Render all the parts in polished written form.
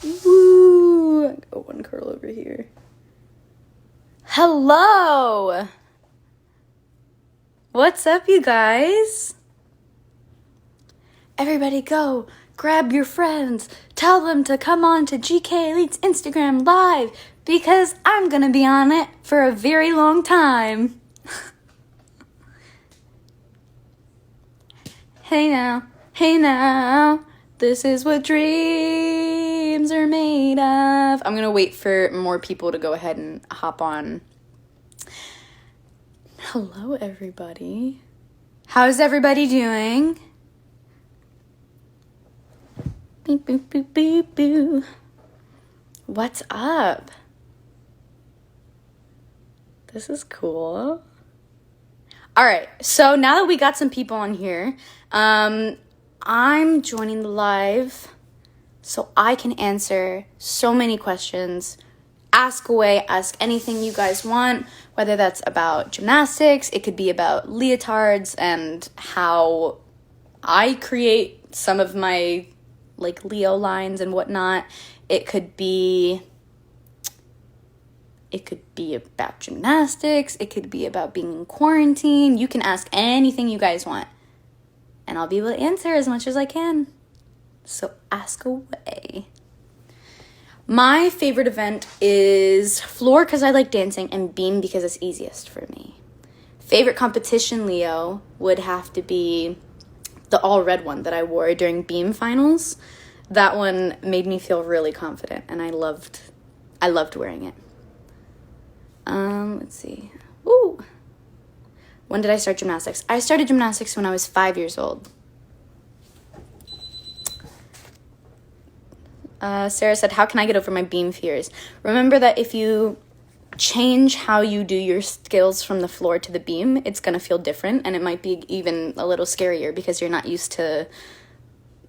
Woo! I got one curl over here. Hello! What's up, you guys? Everybody go, grab your friends, tell them to come on to GK Elite's Instagram Live, because I'm gonna be on it for a very long time. Hey now, this is what dreams are made of. I'm gonna wait for more people to go ahead and hop on. Hello, everybody. How's everybody doing? Beep, boop, boop, beep, boo. What's up? This is cool. All right, so now that we got some people on here, I'm joining the live so I can answer so many questions. Ask away, ask anything you guys want, whether that's about gymnastics, it could be about leotards and how I create some of my like Leo lines and whatnot. It could be about gymnastics. It could be about being in quarantine. You can ask anything you guys want, and I'll be able to answer as much as I can. So ask away. My favorite event is floor because I like dancing, and beam because it's easiest for me. Favorite competition, Leo, would have to be the all red one that I wore during beam finals. That one made me feel really confident, and I loved wearing it. Let's see. Ooh. When did I start gymnastics? I started gymnastics when I was 5 years old. Sarah said, how can I get over my beam fears? Remember that if you change how you do your skills from the floor to the beam, it's going to feel different, and it might be even a little scarier because you're not used to,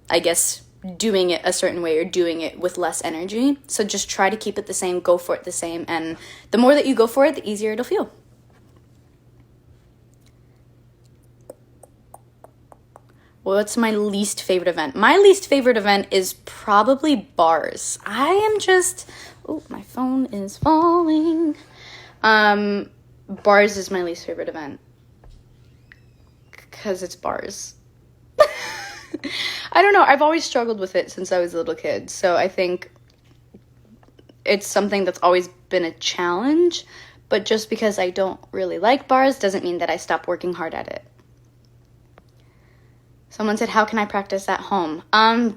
I guess, doing it a certain way or doing it with less energy. So just try to keep it the same, go for it the same, and the more that you go for it, the easier it'll feel. What's my least favorite event? My least favorite event is probably bars. I am just... Oh, my phone is falling. Bars is my least favorite event. Because it's bars. I don't know. I've always struggled with it since I was a little kid. So I think it's something that's always been a challenge. But just because I don't really like bars doesn't mean that I stop working hard at it. Someone said, how can I practice at home?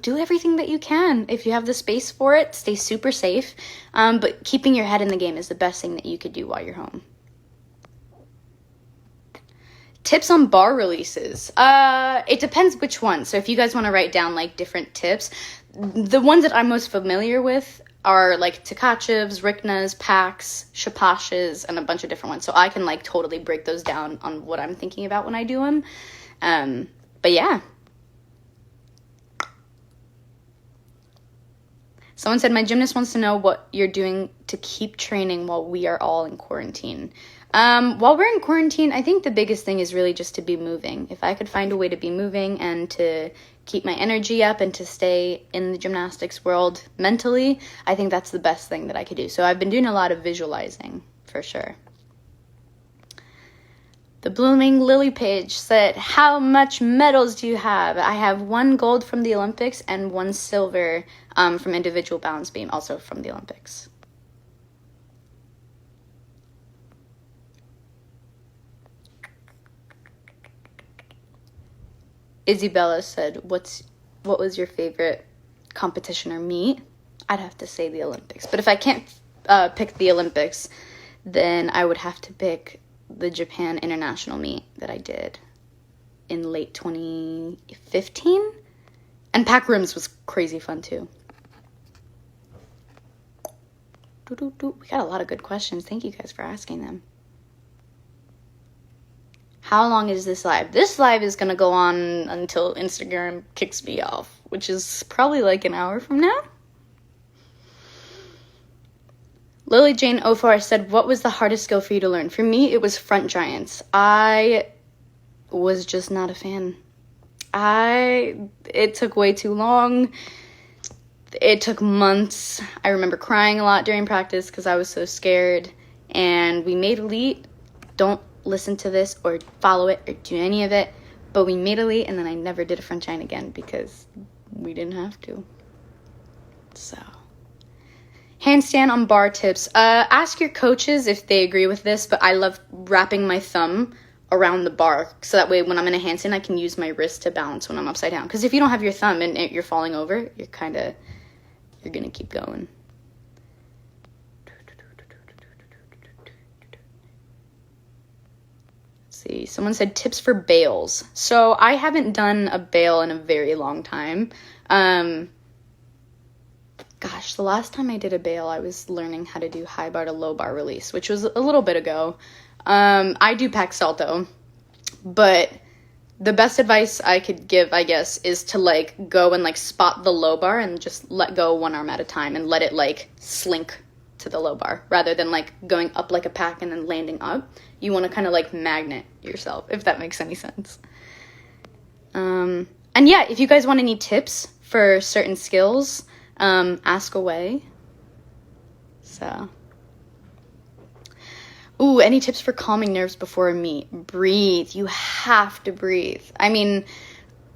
Do everything that you can. If you have the space for it, stay super safe. But keeping your head in the game is the best thing that you could do while you're home. Tips on bar releases. It depends which one. So if you guys want to write down like different tips, the ones that I'm most familiar with are like Tkachev's, Rikna's, Pax, Shapash's, and a bunch of different ones. So I can like totally break those down on what I'm thinking about when I do them. But yeah. Someone said, my gymnast wants to know what you're doing to keep training while we are all in quarantine. While we're in quarantine, I think the biggest thing is really just to be moving. If I could find a way to be moving and to keep my energy up and to stay in the gymnastics world mentally, I think that's the best thing that I could do. So I've been doing a lot of visualizing, for sure. The Blooming Lily page said, how much medals do you have? I have 1 gold from the Olympics and 1 silver from individual balance beam, also from the Olympics. Isabella said, what was your favorite competition or meet? I'd have to say the Olympics. But if I can't pick the Olympics, then I would have to pick the Japan international meet that I did in late 2015. And pack rooms was crazy fun too. We got a lot of good questions. Thank you guys for asking them. How long is this live? This live is going to go on until Instagram kicks me off, which is probably like an hour from now. Lily Jane Ofar said, what was the hardest skill for you to learn? For me, it was front giants. I was just not a fan. It took way too long. It took months. I remember crying a lot during practice because I was so scared. And we made elite. Don't listen to this or follow it or do any of it. But we made elite, and then I never did a French line again because we didn't have to. So, handstand on bar tips. Ask your coaches if they agree with this, but I love wrapping my thumb around the bar so that way when I'm in a handstand, I can use my wrist to balance when I'm upside down. Because if you don't have your thumb and you're falling over, you're going to keep going. See, someone said tips for bails. So I haven't done a bail in a very long time. Gosh, the last time I did a bail, I was learning how to do high bar to low bar release, which was a little bit ago. I do pack salto, but the best advice I could give, I guess, is to like go and like spot the low bar and just let go one arm at a time and let it like slink to the low bar rather than like going up like a pack and then landing up. You want to kind of like magnet yourself, if that makes any sense. And yeah, if you guys want any tips for certain skills, ask away. So, ooh, any tips for calming nerves before a meet? Breathe. You have to breathe. I mean,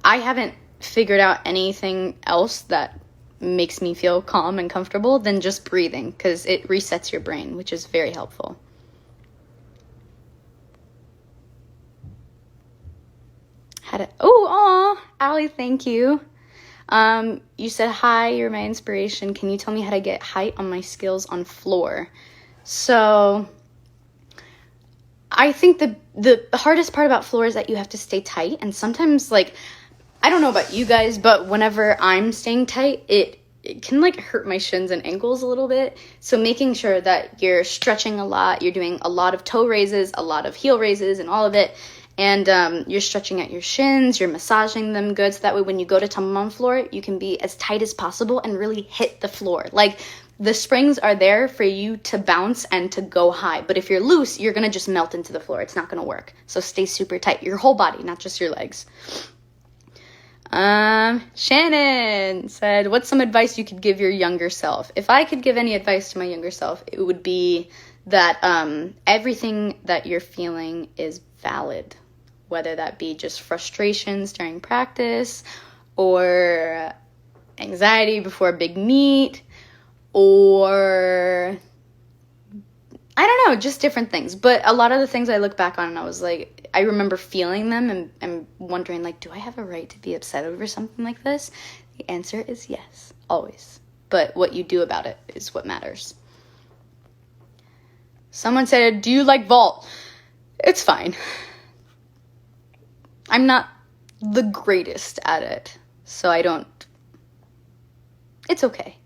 I haven't figured out anything else that makes me feel calm and comfortable than just breathing, because it resets your brain, which is very helpful. Allie, thank you. You said, hi, you're my inspiration. Can you tell me how to get height on my skills on floor? So I think the hardest part about floor is that you have to stay tight. And sometimes, like, I don't know about you guys, but whenever I'm staying tight, it can like hurt my shins and ankles a little bit. So making sure that you're stretching a lot, you're doing a lot of toe raises, a lot of heel raises and all of it. And you're stretching at your shins, you're massaging them good, so that way when you go to tumble on floor, you can be as tight as possible and really hit the floor. Like, the springs are there for you to bounce and to go high. But if you're loose, you're going to just melt into the floor. It's not going to work. So stay super tight. Your whole body, not just your legs. Shannon said, what's some advice you could give your younger self? If I could give any advice to my younger self, it would be that everything that you're feeling is valid. Whether that be just frustrations during practice or anxiety before a big meet or I don't know, just different things. But a lot of the things I look back on and I was like, I remember feeling them and wondering like, do I have a right to be upset over something like this? The answer is yes, always. But what you do about it is what matters. Someone said, do you like vault? It's fine. I'm not the greatest at it, so I don't, it's okay.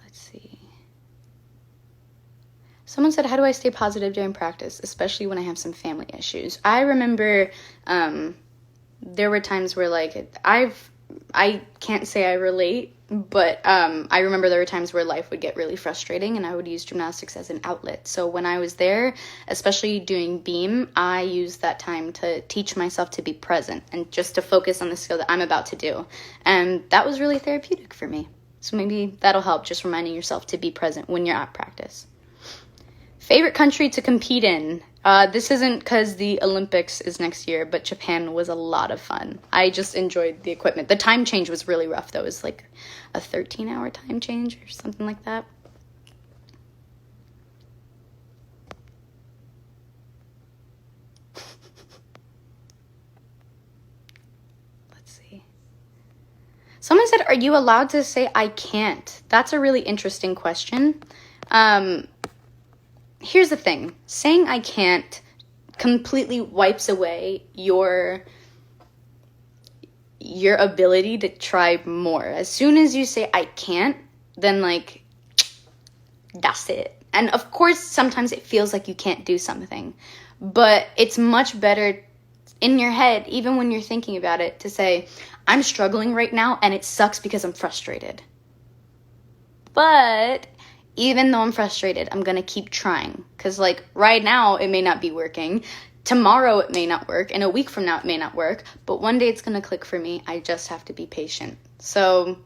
Let's see. Someone said, how do I stay positive during practice, especially when I have some family issues? I remember there were times where, like, I can't say I relate, but I remember there were times where life would get really frustrating and I would use gymnastics as an outlet. So when I was there, especially doing beam, I used that time to teach myself to be present and just to focus on the skill that I'm about to do. And that was really therapeutic for me. So maybe that'll help, just reminding yourself to be present when you're at practice. Favorite country to compete in? This isn't because the Olympics is next year, but Japan was a lot of fun. I just enjoyed the equipment. The time change was really rough, though. It was like a 13-hour time change or something like that. Let's see. Someone said, are you allowed to say I can't? That's a really interesting question. Here's the thing. Saying I can't completely wipes away your ability to try more. As soon as you say I can't, then like, that's it. And of course, sometimes it feels like you can't do something, but it's much better in your head, even when you're thinking about it, to say, I'm struggling right now and it sucks because I'm frustrated. But even though I'm frustrated, I'm going to keep trying. Because, like, right now, it may not be working. Tomorrow, it may not work. And a week from now, it may not work. But one day, it's going to click for me. I just have to be patient. So,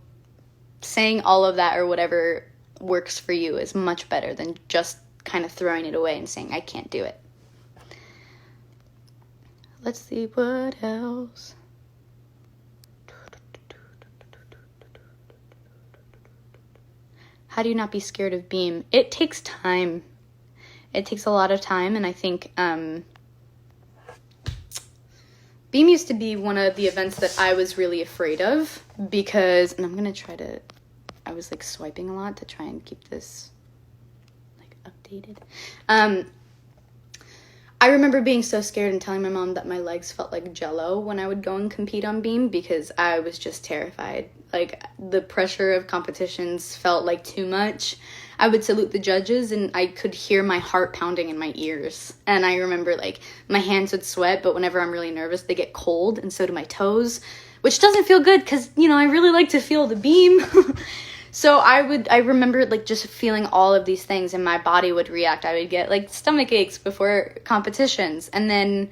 saying all of that or whatever works for you is much better than just kind of throwing it away and saying, I can't do it. Let's see what else. How do you not be scared of beam? It takes time. It takes a lot of time, and I think beam used to be one of the events that I was really afraid of because, and I'm going to try to, I was like swiping a lot to try and keep this like updated. I remember being so scared and telling my mom that my legs felt like jello when I would go and compete on beam because I was just terrified. Like, the pressure of competitions felt like too much. I would salute the judges and I could hear my heart pounding in my ears. And I remember, like, my hands would sweat, but whenever I'm really nervous, they get cold, and so do my toes, which doesn't feel good because, you know, I really like to feel the beam. So I remember, like, just feeling all of these things, and my body would react. I would get, like, stomach aches before competitions. And then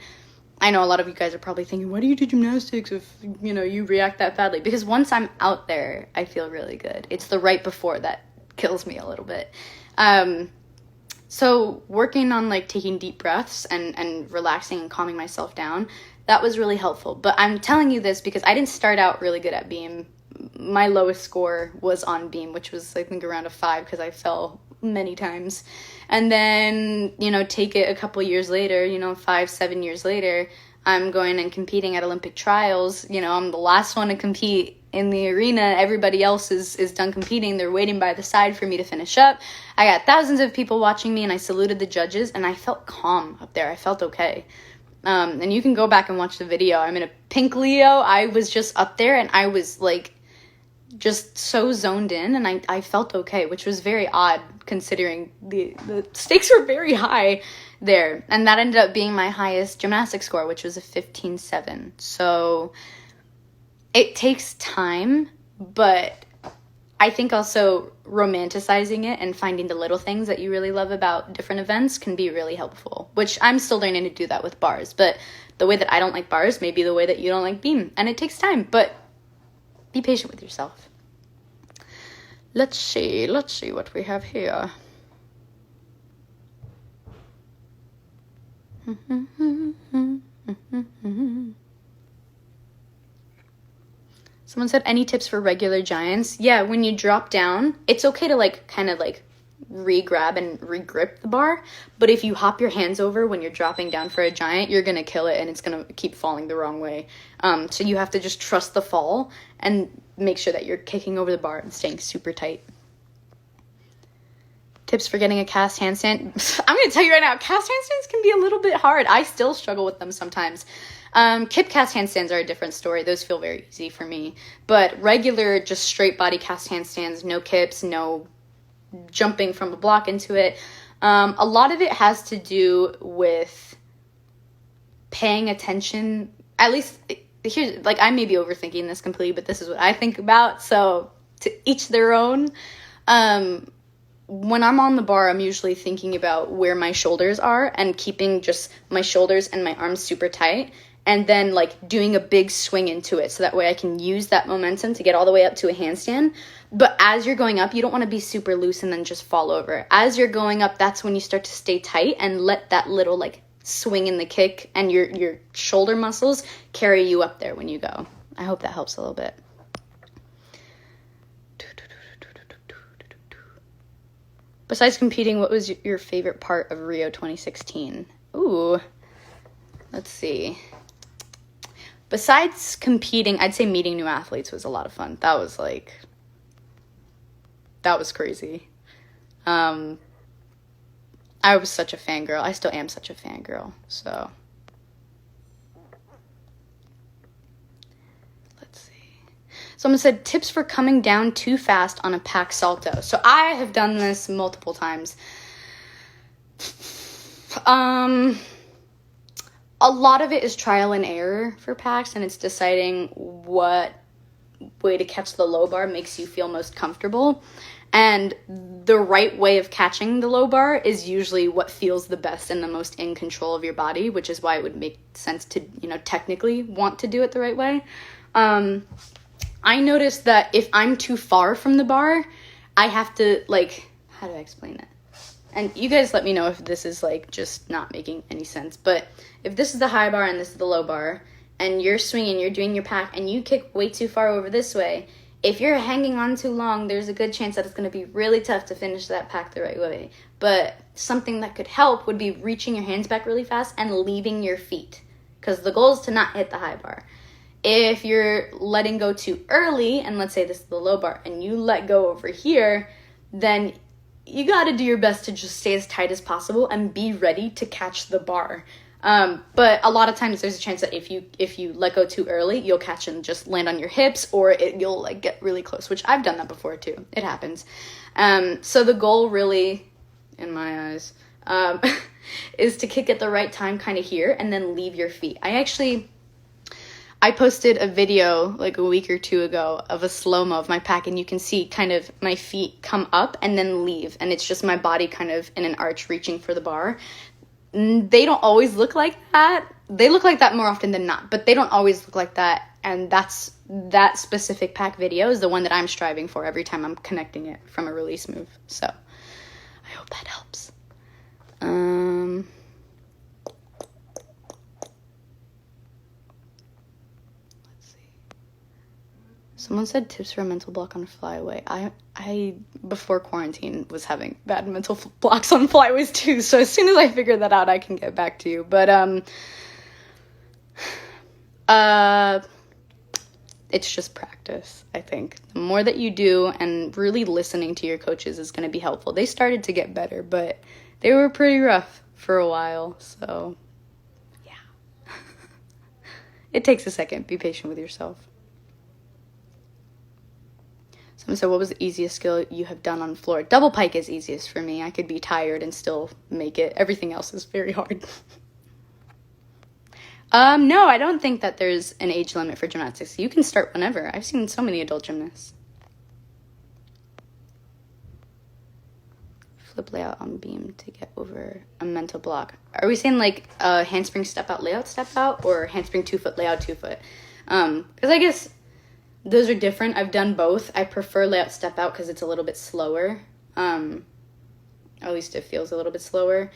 I know a lot of you guys are probably thinking, why do you do gymnastics if, you know, you react that badly? Because once I'm out there, I feel really good. It's the right before that kills me a little bit. So working on, like, taking deep breaths and relaxing and calming myself down, that was really helpful. But I'm telling you this because I didn't start out really good at beam. My lowest score was on beam, which was, I think, around a 5 because I fell many times. And then, you know, take it a couple years later, you know, 5-7 years later, I'm going and competing at Olympic trials. You know, I'm the last one to compete in the arena. Everybody else is done competing. They're waiting by the side for me to finish up. I got thousands of people watching me, and I saluted the judges, and I felt calm up there. I felt okay. And you can go back and watch the video. I'm in a pink Leo. I was just up there, and I was, like, just so zoned in, and I felt okay, which was very odd considering the stakes were very high there. And that ended up being my highest gymnastics score, which was a 15.7. So it takes time, but I think also romanticizing it and finding the little things that you really love about different events can be really helpful, which I'm still learning to do that with bars. But the way that I don't like bars may be the way that you don't like beam, and it takes time, but be patient with yourself. Let's see what we have here. Someone said, any tips for regular giants? Yeah, when you drop down, it's okay to, like, kind of, like, re-grab and re-grip the bar, but if you hop your hands over when you're dropping down for a giant, you're gonna kill it and it's gonna keep falling the wrong way. So you have to just trust the fall and make sure that you're kicking over the bar and staying super tight. Tips for getting a cast handstand. I'm gonna tell you right now, cast handstands can be a little bit hard. I still struggle with them sometimes. Kip cast handstands are a different story. Those feel very easy for me, but regular, just straight body cast handstands, no kips, no jumping from a block into it. A lot of it has to do with paying attention. At least, here's, like, I may be overthinking this completely, but this is what I think about, so to each their own. When I'm on the bar, I'm usually thinking about where my shoulders are and keeping just my shoulders and my arms super tight, and then, like, doing a big swing into it so that way I can use that momentum to get all the way up to a handstand. But as you're going up, you don't want to be super loose and then just fall over. As you're going up, that's when you start to stay tight and let that little, like, swing in the kick and your shoulder muscles carry you up there when you go. I hope that helps a little bit. Besides competing, what was your favorite part of Rio 2016? Ooh, let's see. Besides competing, I'd say meeting new athletes was a lot of fun. That was crazy. I was such a fangirl. I still am such a fangirl, so. Let's see. Someone said, tips for coming down too fast on a pack salto. So I have done this multiple times. A lot of it is trial and error for packs, and it's deciding what way to catch the low bar makes you feel most comfortable. And the right way of catching the low bar is usually what feels the best and the most in control of your body, which is why it would make sense to, you know, technically want to do it the right way. I noticed that if I'm too far from the bar, I have to, like, how do I explain it? And you guys let me know if this is, like, just not making any sense. But if this is the high bar and this is the low bar, and you're swinging, you're doing your pack, and you kick way too far over this way, if you're hanging on too long, there's a good chance that it's going to be really tough to finish that pack the right way. But something that could help would be reaching your hands back really fast and leaving your feet, because the goal is to not hit the high bar. If you're letting go too early, and let's say this is the low bar, and you let go over here, then you got to do your best to just stay as tight as possible and be ready to catch the bar. But a lot of times there's a chance that if you let go too early, you'll catch and just land on your hips, or you'll like get really close, which I've done that before too. It happens. So the goal really, in my eyes, is to kick at the right time kind of here and then leave your feet. I posted a video like a week or two ago of a slow-mo of my pack, and you can see kind of my feet come up and then leave, and it's just my body kind of in an arch reaching for the bar. They don't always look like that. They look like that more often than not, but they don't always look like that, and that specific pack video is the one that I'm striving for every time I'm connecting it from a release move. So I hope that helps. Someone said tips for a mental block on flyaway. I before quarantine was having bad mental blocks on flyaways too. So as soon as I figure that out, I can get back to you. But it's just practice. I think the more that you do and really listening to your coaches is going to be helpful. They started to get better, but they were pretty rough for a while. So yeah, it takes a second. Be patient with yourself. Someone said, what was the easiest skill you have done on floor? Double pike is easiest for me. I could be tired and still make it. Everything else is very hard. No, I don't think that there's an age limit for gymnastics. You can start whenever. I've seen so many adult gymnasts. Flip layout on beam to get over a mental block. Are we saying like handspring step out, layout step out, or handspring 2 foot, layout 2 foot? Because I guess those are different. I've done both. I prefer layout step out because it's a little bit slower. At least it feels a little bit slower.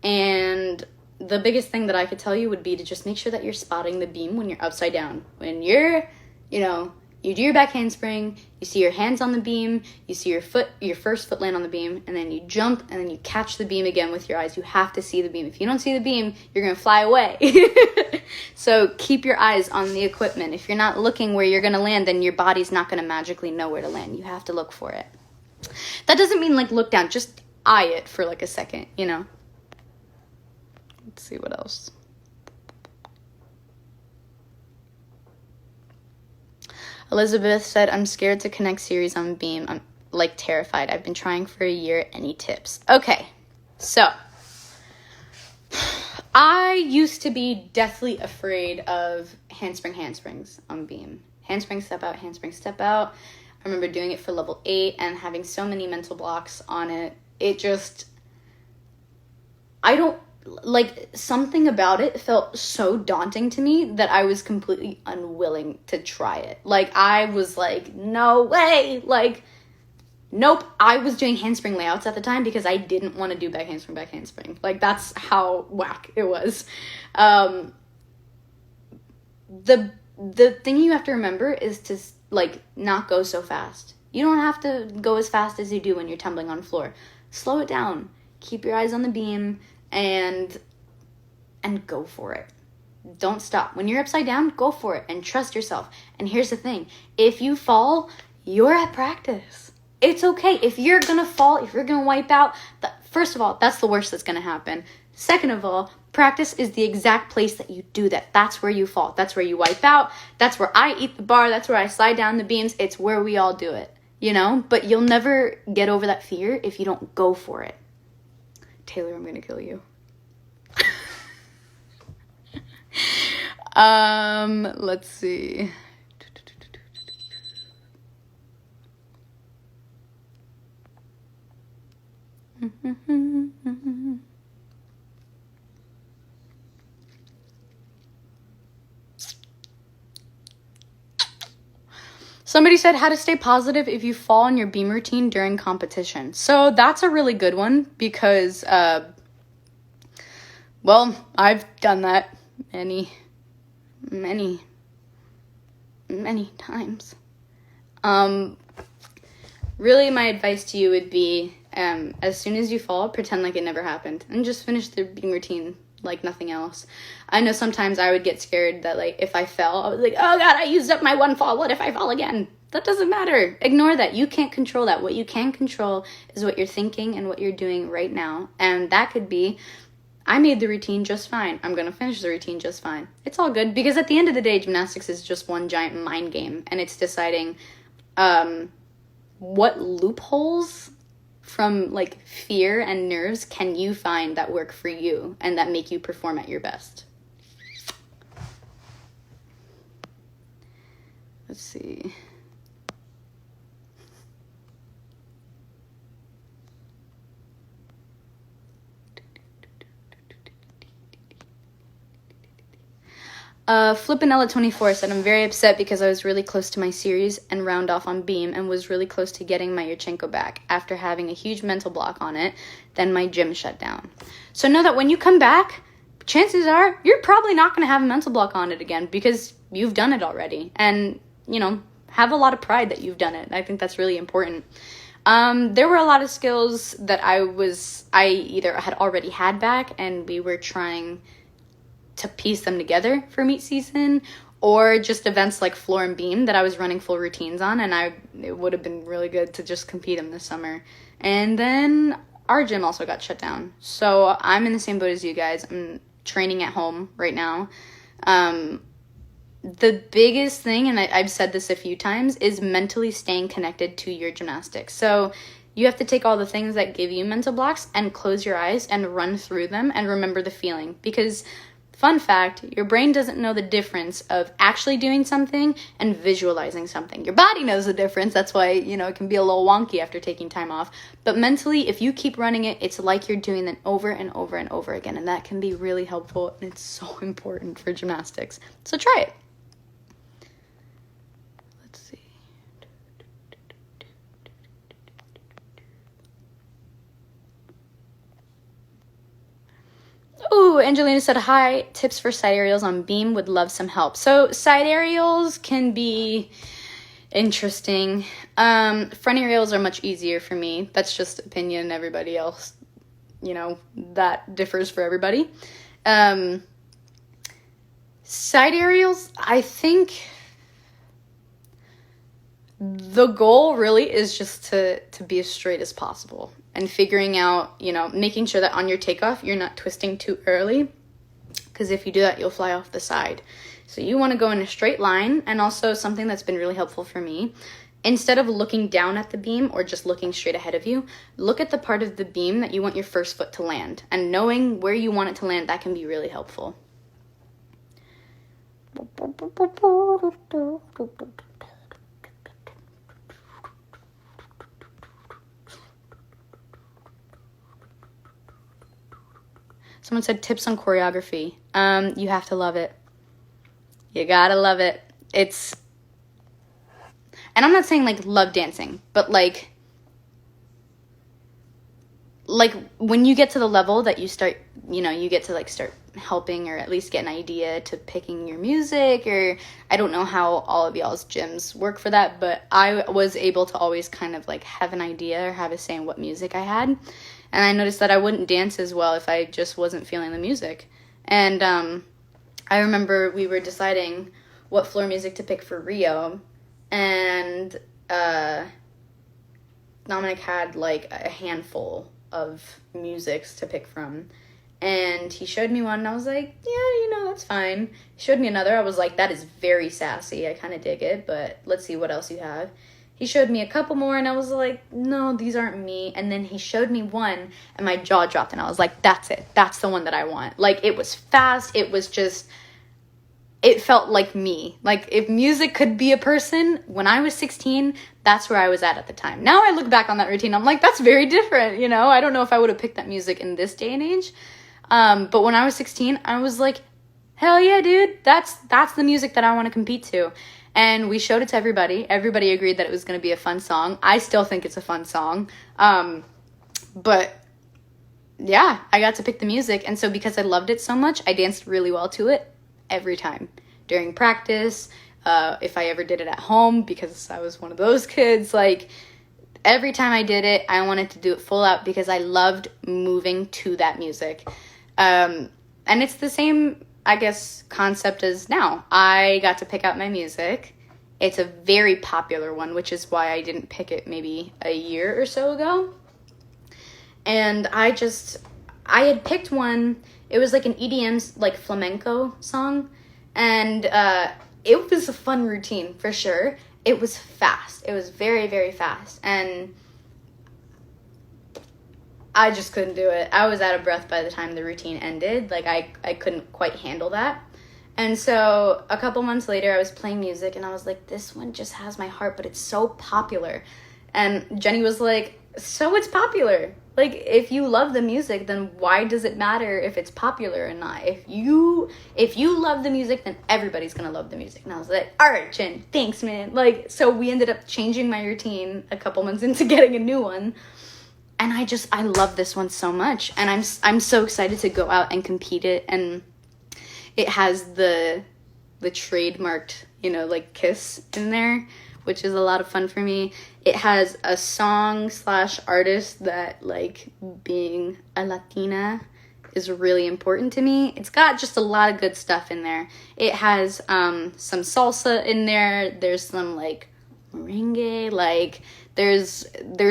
And the biggest thing that I could tell you would be to just make sure that you're spotting the beam when you're upside down. When you're, you do your back handspring, you see your hands on the beam, you see your first foot land on the beam, and then you jump, and then you catch the beam again with your eyes. You have to see the beam. If you don't see the beam, you're going to fly away. So keep your eyes on the equipment. If you're not looking where you're going to land, then your body's not going to magically know where to land. You have to look for it. That doesn't mean, like, look down. Just eye it for, like, a second, Let's see what else. Elizabeth said, I'm scared to connect series on beam. I'm, like, terrified. I've been trying for a year. Any tips? Okay, so I used to be deathly afraid of handsprings on beam. Handspring, step out, handspring, step out. I remember doing it for level 8 and having so many mental blocks on it. Something about it felt so daunting to me that I was completely unwilling to try it. Like, I was like, no way. Like, nope. I was doing handspring layouts at the time because I didn't want to do back handspring. Like, that's how whack it was. The thing you have to remember is to, like, not go so fast. You don't have to go as fast as you do when you're tumbling on floor. Slow it down. Keep your eyes on the beam and go for it. Don't stop. When you're upside down, go for it and trust yourself. And here's the thing. If you fall, you're at practice. It's okay. If you're going to fall, if you're going to wipe out, first of all, that's the worst that's going to happen. Second of all, practice is the exact place that you do that. That's where you fall. That's where you wipe out. That's where I eat the bar. That's where I slide down the beams. It's where we all do it, But you'll never get over that fear if you don't go for it. Taylor, I'm going to kill you. Let's see. Somebody said how to stay positive if you fall in your beam routine during competition. So that's a really good one because, well, I've done that many times. Really, my advice to you would be, as soon as you fall, pretend like it never happened and just finish the beam routine like nothing else. I know sometimes I would get scared that, like, if I fell, I was like, oh God, I used up my one fall. What if I fall again? That doesn't matter. Ignore that. You can't control that. What you can control is what you're thinking and what you're doing right now. And that could be, I made the routine just fine. I'm going to finish the routine just fine. It's all good because at the end of the day, gymnastics is just one giant mind game, and it's deciding what loopholes from like fear and nerves can you find that work for you and that make you perform at your best. Let's see. Flippinella24 said, I'm very upset because I was really close to my series and round off on beam and was really close to getting my Yurchenko back after having a huge mental block on it. Then my gym shut down. So know that when you come back, chances are you're probably not going to have a mental block on it again because you've done it already. And, you know, have a lot of pride that you've done it. I think that's really important. There were a lot of skills that I either had already had back and we were trying to piece them together for meet season, or just events like floor and beam that I was running full routines on, and it would have been really good to just compete them this summer. And then our gym also got shut down. So I'm in the same boat as you guys. I'm training at home right now. The biggest thing, and I've said this a few times, is mentally staying connected to your gymnastics. So you have to take all the things that give you mental blocks and close your eyes and run through them and remember the feeling. Because fun fact, your brain doesn't know the difference of actually doing something and visualizing something. Your body knows the difference. That's why, you know, it can be a little wonky after taking time off. But mentally, if you keep running it, it's like you're doing it over and over and over again. And that can be really helpful. And it's so important for gymnastics. So try it. Let's see. Ooh, Angelina said, hi, tips for side aerials on beam, would love some help. So side aerials can be interesting. Front aerials are much easier for me. That's just opinion. Everybody else, you know, that differs for everybody. Side aerials, I think the goal really is just to be as straight as possible. And figuring out, you know, making sure that on your takeoff, you're not twisting too early. Because if you do that, you'll fly off the side. So you want to go in a straight line. And also something that's been really helpful for me, instead of looking down at the beam or just looking straight ahead of you, look at the part of the beam that you want your first foot to land. And knowing where you want it to land, that can be really helpful. Someone said tips on choreography. You have to love it. You gotta love it. And I'm not saying like love dancing, but like when you get to the level that you start, you know, you get to like start helping or at least get an idea to picking your music, or I don't know how all of y'all's gyms work for that, but I was able to always kind of like have an idea or have a say in what music I had. And I noticed that I wouldn't dance as well if I just wasn't feeling the music. And I remember we were deciding what floor music to pick for Rio, and Dominic had like a handful of musics to pick from. And he showed me one, and I was like, yeah, you know, that's fine. He showed me another. I was like, that is very sassy. I kind of dig it, but let's see what else you have. He showed me a couple more, and I was like, no, these aren't me. And then he showed me one, and my jaw dropped, and I was like, that's it. That's the one that I want. Like, it was fast. It was just, it felt like me. Like, if music could be a person, when I was 16, that's where I was at the time. Now I look back on that routine, I'm like, that's very different, you know? I don't know if I would have picked that music in this day and age. But when I was 16, I was like, hell yeah, dude, that's the music that I want to compete to. And we showed it to everybody. Everybody agreed that it was going to be a fun song. I still think it's a fun song. But yeah, I got to pick the music. And so because I loved it so much, I danced really well to it every time. During practice, if I ever did it at home, because I was one of those kids, like every time I did it, I wanted to do it full out because I loved moving to that music. And it's the same, I guess, concept as now. I got to pick out my music. It's a very popular one, which is why I didn't pick it maybe a year or so ago. And I had picked one, it was like an EDM, like flamenco song. And it was a fun routine, for sure. It was fast. It was very, very fast. And I just couldn't do it. I was out of breath by the time the routine ended. Like, I couldn't quite handle that. And so a couple months later, I was playing music, and I was like, this one just has my heart, but it's so popular. And Jenny was like, so it's popular. Like, if you love the music, then why does it matter if it's popular or not? If you love the music, then everybody's gonna love the music. And I was like, all right, Jen, thanks, man. Like, so we ended up changing my routine a couple months into getting a new one. And I love this one so much. And I'm so excited to go out and compete it. And it has the trademarked, like kiss in there, which is a lot of fun for me. It has a song/artist that, like, being a Latina is really important to me. It's got just a lot of good stuff in there. It has some salsa in there. There's some, like, merengue. Like, there's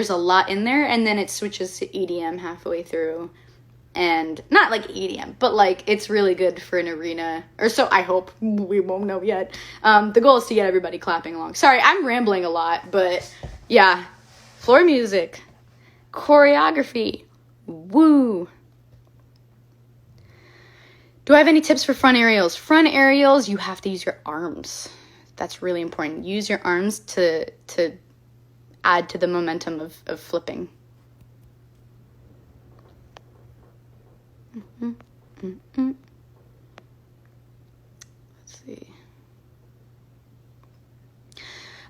a lot in there. And then it switches to EDM halfway through. And not like EDM, but like it's really good for an arena, or so I hope. We won't know yet. The goal is to get everybody clapping along. Sorry, I'm rambling a lot, but yeah, floor music, choreography, woo. Do I have any tips for front aerials? Front aerials, you have to use your arms. That's really important. Use your arms to add to the momentum of flipping. Let's see.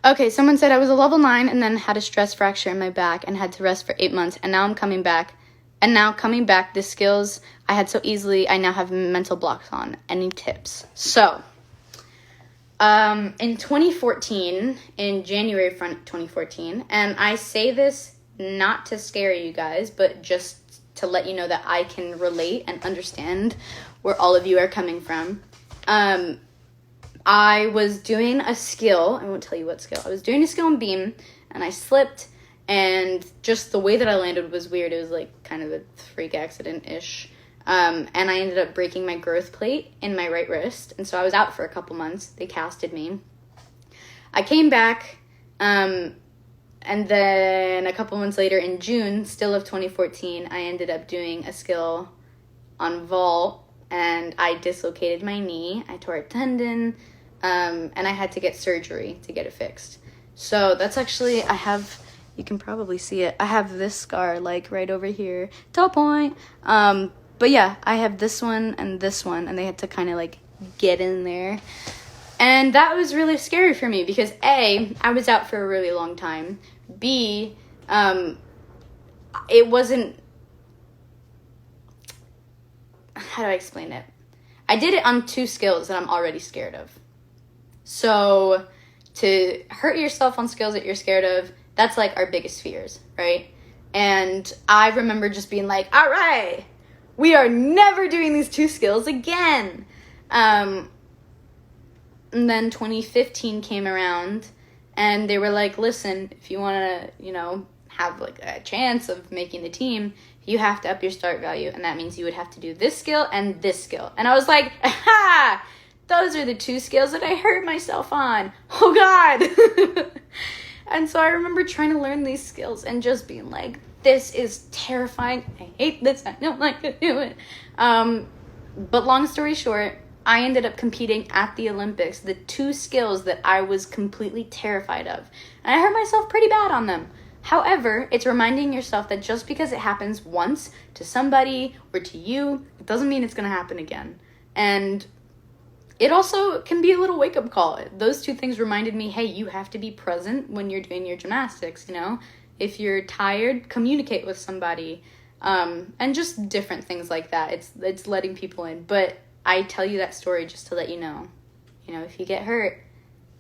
Okay, someone said I was a level 9 and then had a stress fracture in my back and had to rest for 8 months, and now I'm coming back. And now coming back, the skills I had so easily, I now have mental blocks on. Any tips? So, in 2014, in January of 2014, and I say this not to scare you guys, but just to let you know that I can relate and understand where all of you are coming from. I was doing a skill. I won't tell you what skill. I was doing a skill in beam, and I slipped, and just the way that I landed was weird. It was like kind of a freak accident-ish. And I ended up breaking my growth plate in my right wrist, and so I was out for a couple months. They casted me. I came back, and then a couple months later in June, still of 2014, I ended up doing a skill on vault, and I dislocated my knee. I tore a tendon, and I had to get surgery to get it fixed. So that's actually, you can probably see it. I have this scar, like, right over here. Toe point. But yeah, I have this one, and they had to kind of, like, get in there. And that was really scary for me because A, I was out for a really long time. B, it wasn't, how do I explain it? I did it on 2 skills that I'm already scared of. So to hurt yourself on skills that you're scared of, that's like our biggest fears, right? And I remember just being like, all right, we are never doing these 2 skills again. And then 2015 came around, and they were like, listen, if you want to, have like a chance of making the team, you have to up your start value. And that means you would have to do this skill and this skill. And I was like, aha, those are the 2 skills that I hurt myself on. Oh God. And so I remember trying to learn these skills and just being like, this is terrifying. I hate this. I don't like to do it. But long story short, I ended up competing at the Olympics, the 2 skills that I was completely terrified of. And I hurt myself pretty bad on them. However, it's reminding yourself that just because it happens once to somebody or to you, it doesn't mean it's going to happen again. And it also can be a little wake-up call. Those two things reminded me, hey, you have to be present when you're doing your gymnastics, you know? If you're tired, communicate with somebody. And just different things like that. It's letting people in. But I tell you that story just to let you know, if you get hurt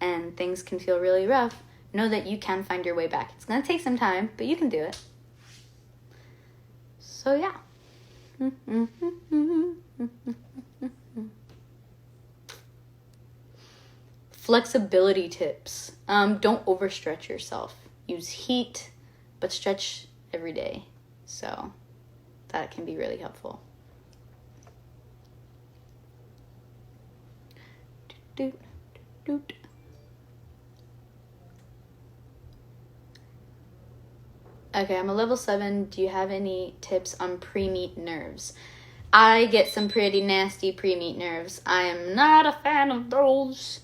and things can feel really rough, know that you can find your way back. It's going to take some time, but you can do it. So, yeah. Flexibility tips. Don't overstretch yourself. Use heat, but stretch every day. So that can be really helpful. Okay, I'm a level 7. Do you have any tips on pre-meet nerves? I get some pretty nasty pre-meet nerves. I am not a fan of those.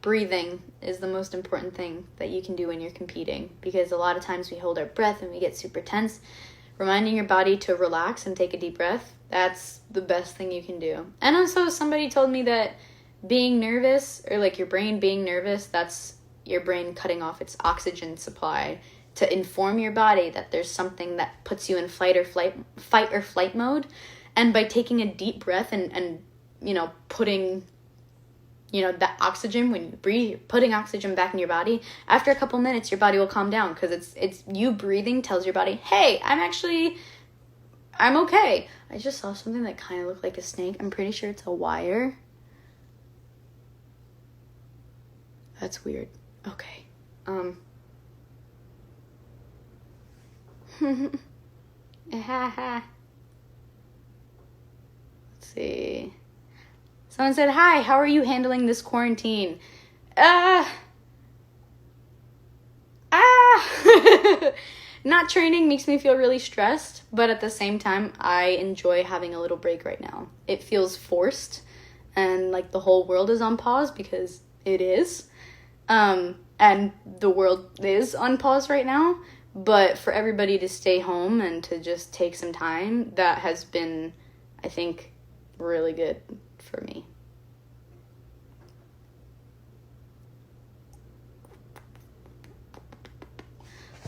Breathing is the most important thing that you can do when you're competing, because a lot of times we hold our breath and we get super tense. Reminding your body to relax and take a deep breath, that's the best thing you can do. And also somebody told me that being nervous, or like your brain being nervous, that's your brain cutting off its oxygen supply to inform your body that there's something that puts you in fight or flight mode. And by taking a deep breath and putting that oxygen, when you breathe, putting oxygen back in your body, after a couple minutes, your body will calm down, because it's you breathing tells your body, hey, I'm okay. I just saw something that kind of looked like a snake. I'm pretty sure it's a wire. That's weird. Okay. Let's see. Someone said, hi, how are you handling this quarantine? Not training makes me feel really stressed, but at the same time, I enjoy having a little break right now. It feels forced, and like the whole world is on pause, because it is. And the world is on pause right now, but for everybody to stay home and to just take some time, that has been, I think, really good for me.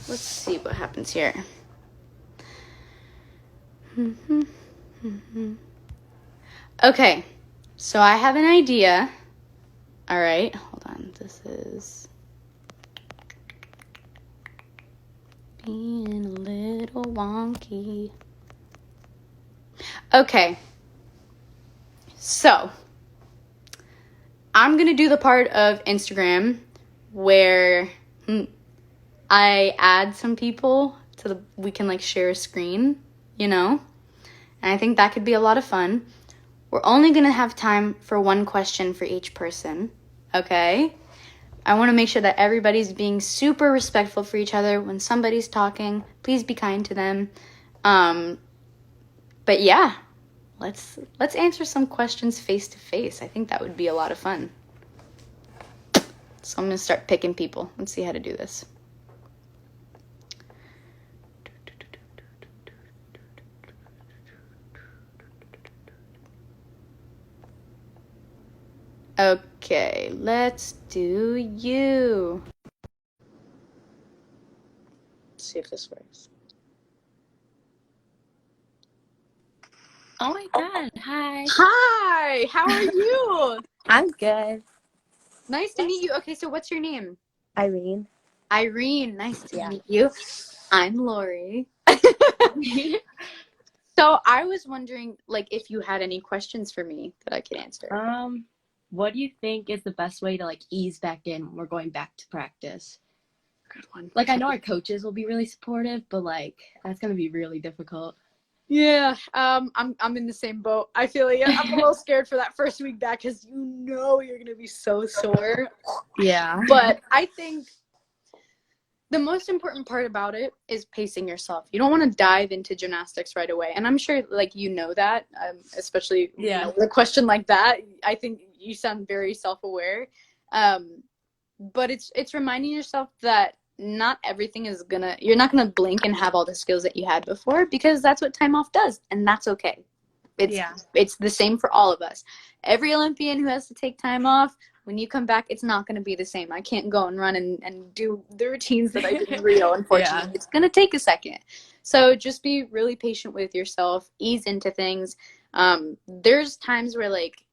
Let's see what happens here. Okay, so I have an idea. All right, hold on. This is being a little wonky. Okay, so I'm going to do the part of Instagram where I add some people we can like share a screen, and I think that could be a lot of fun. We're only going to have time for one question for each person, okay? I want to make sure that everybody's being super respectful for each other. When somebody's talking, please be kind to them. But yeah, let's answer some questions face to face. I think that would be a lot of fun. So I'm going to start picking people. Let's see how to do this. Okay, let's do you. Let's see if this works. Oh my God. Hi. Hi, how are you? I'm good. Nice to meet you. Okay, so what's your name? Irene. Irene, nice to meet you. I'm Laurie. So I was wondering, like, if you had any questions for me that I could answer. What do you think is the best way to like ease back in when we're going back to practice? Good one. Like, I know our coaches will be really supportive, but like that's gonna be really difficult. Yeah, I'm in the same boat. I feel like I'm a little scared for that first week back, because you're gonna be so sore. Yeah. But I think the most important part about it is pacing yourself. You don't want to dive into gymnastics right away, and I'm sure like that, especially with a question like that. I think you sound very self-aware, but it's reminding yourself that not everything you're not gonna blink and have all the skills that you had before, because that's what time off does, and that's okay. It's the same for all of us. Every Olympian who has to take time off, when you come back, it's not going to be the same. I can't go and run and do the routines that I did in Rio, unfortunately. It's going to take a second. So just be really patient with yourself, ease into things. There's times where, like,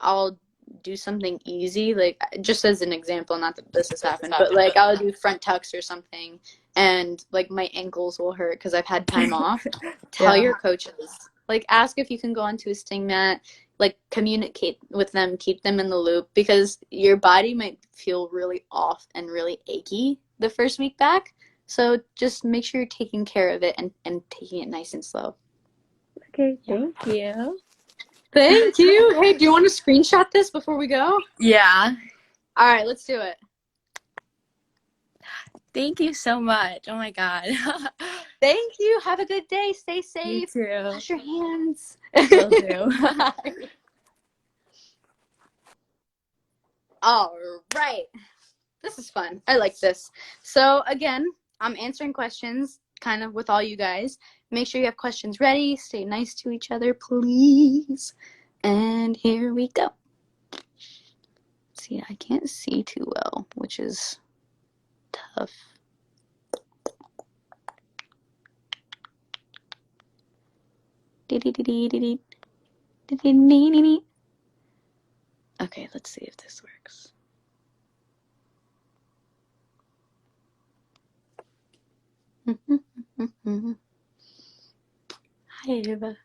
I'll do something easy, like, just as an example, not that this has happened, but, like, I'll do front tucks or something, and, like, my ankles will hurt because I've had time off. Tell your coaches. Like, ask if you can go onto a sting mat, like, communicate with them, keep them in the loop, because your body might feel really off and really achy the first week back. So just make sure you're taking care of it and taking it nice and slow. Okay, thank you. Thank you. Hey, do you want to screenshot this before we go? Yeah. All right, let's do it. Thank you so much. Oh my God. Thank you. Have a good day. Stay safe. You too. Wash your hands. Will do. All right. This is fun. I like this. So again, I'm answering questions kind of with all you guys. Make sure you have questions ready. Stay nice to each other, please. And here we go. See, I can't see too well, which is tough. Okay, let's see if this works. Hi, Ava.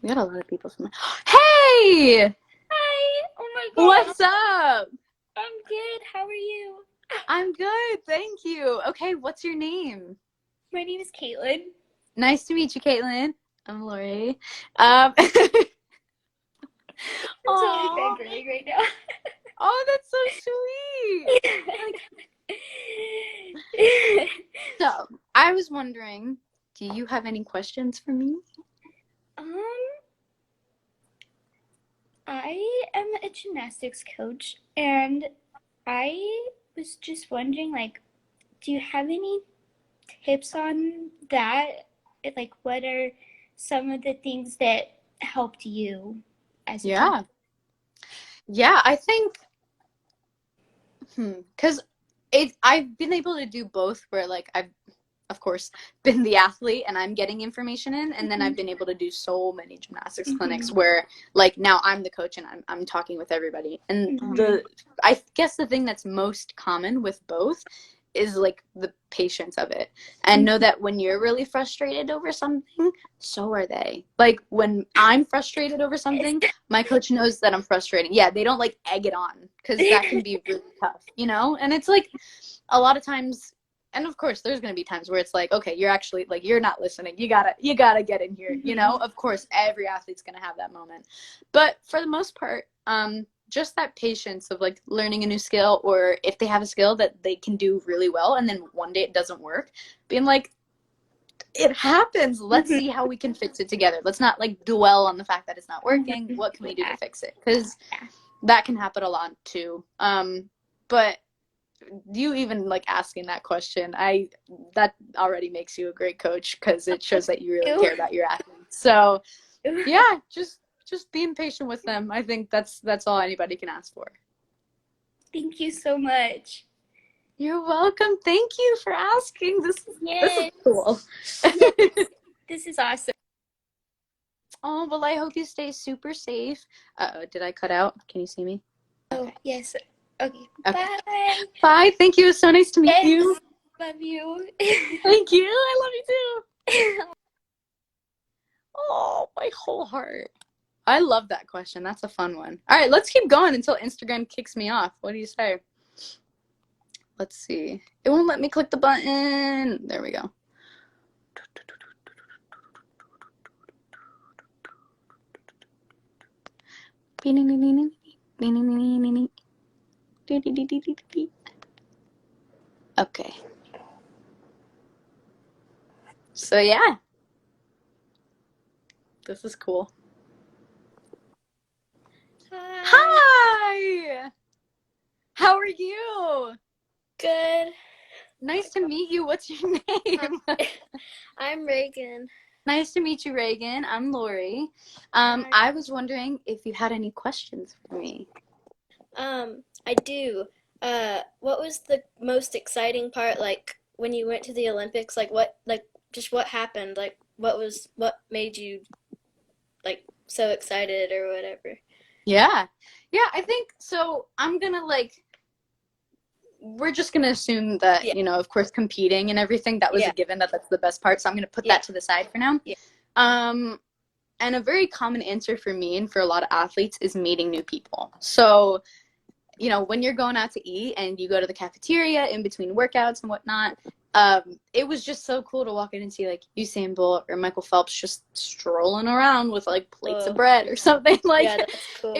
We got a lot of people from. Hey! Hi! Oh my god! What's up? I'm good. How are you? I'm good, thank you. Okay, what's your name? My name is Caitlin. Nice to meet you, Caitlin. I'm Laurie. I'm Aw. totally fangirling right now. Oh, that's so sweet. So, I was wondering, do you have any questions for me? I am a gymnastics coach, and I was just wondering, like, do you have any tips on that? Like, what are some of the things that helped you as a Yeah. Yeah, I think, because I've been able to do both, where, like, I've, of course, been the athlete and I'm getting information in, and then I've been able to do so many gymnastics clinics where, like, now I'm the coach and I'm talking with everybody. And I guess the thing that's most common with both is, like, the patience of it. And know that when you're really frustrated over something, so are they. Like, when I'm frustrated over something, my coach knows that I'm frustrating. Yeah, they don't, like, egg it on, because that can be really tough, you know? And it's, like, a lot of times, and of course there's going to be times where it's like, okay, you're actually, like, you're not listening. You gotta get in here, you know? Of course, every athlete's going to have that moment. But for the most part, just that patience of, like, learning a new skill, or if they have a skill that they can do really well and then one day it doesn't work, being like, it happens. Let's see how we can fix it together. Let's not, like, dwell on the fact that it's not working. What can we do to fix it? Because that can happen a lot too. But you even, like, asking that question, that already makes you a great coach, because it shows that you really care about your athletes. So yeah, just being patient with them. I think that's all anybody can ask for. Thank you so much. You're welcome. Thank you for asking. This is cool. This is awesome. Oh, well, I hope you stay super safe. Uh-oh, did I cut out? Can you see me? Oh, yes. Okay. Bye. Bye. Thank you. It was so nice to meet you. Love you. Thank you. I love you too. Oh, my whole heart. I love that question. That's a fun one. All right, let's keep going until Instagram kicks me off. What do you say? Let's see. It won't let me click the button. There we go. Okay. So yeah. This is cool. Hi! How are you? Good. Nice to meet you. What's your name? I'm Reagan. Nice to meet you, Reagan. I'm Laurie. Hi. I was wondering if you had any questions for me. I do. What was the most exciting part, like when you went to the Olympics? Just what happened? What made you like so excited or whatever? Yeah. Yeah, I think so. We're just gonna assume that, Yeah, of course, competing and everything, that was a yeah, given, that's the best part. So I'm gonna put yeah, that to the side for now. yeah. Um, and a very common answer for me and for a lot of athletes is meeting new people. So, when you're going out to eat and you go to the cafeteria in between workouts and whatnot, it was just so cool to walk in and see like Usain Bolt or Michael Phelps just strolling around with like plates of Cool. bread or something. Yeah, Like that's cool.